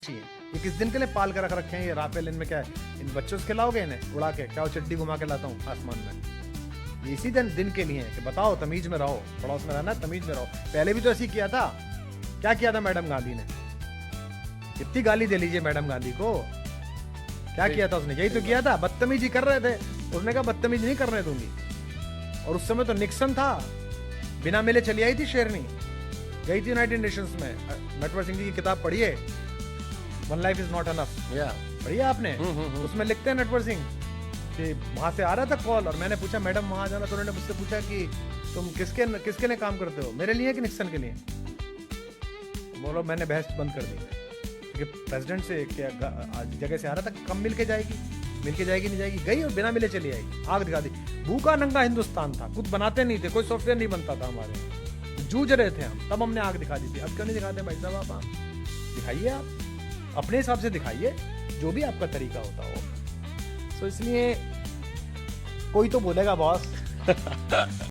चाहिए। ये किस दिन के लिए पाल के रख रखे हैं ये राफेल? इनमें क्या है? इन बच्चों से खिलाओगे इन्हें उड़ा के? क्या वो चिट्ठी घुमा के लाता हूँ आसमान में? ये इसी दिन के लिए है कि बताओ तमीज में रहो, पड़ोस में रहना, तमीज में रहो। पहले भी तो ऐसे ही किया था। क्या किया था मैडम गांधी ने? कितनी गाली दे लीजिए मैडम गांधी को, क्या किया था उसने? यही तो किया था, बदतमीजी कर रहे थे। उसने कहा बदतमीजी नहीं करने दूंगी। और उस समय तो निक्सन था, बिना मिले चली आई थी शेरनी, गई थी यूनाइटेड नेशंस में। नटवर सिंह जी की किताब पढ़िए, one life is not enough, पढ़िए आपने? उसमें लिखते हैं नटवर सिंह कि वहां से आ रहा था कॉल और मैंने पूछा मैडम वहां जाना, तो उन्होंने मुझसे पूछा कि तुम किसके लिए काम करते हो, मेरे लिए कि निक्सन के लिए? बोलो मैंने बहस बंद कर दी, क्योंकि प्रेसिडेंट से क्या जगह से आ रहा था, कम मिल के जाएगी नहीं जाएगी? गई और बिना मिले चली आई, आग दिखा दी। भूखा नंगा हिंदुस्तान था, कुछ बनाते नहीं थे, कोई सॉफ्टवेयर नहीं बनता था हमारे, जूझ रहे थे हम, तब हमने आग दिखा दी थी। अब क्यों नहीं दिखाते भाई साहब? आप दिखाइए, आप अपने हिसाब से दिखाइए, जो भी आपका तरीका होता हो। तो इसलिए कोई तो बोलेगा बॉस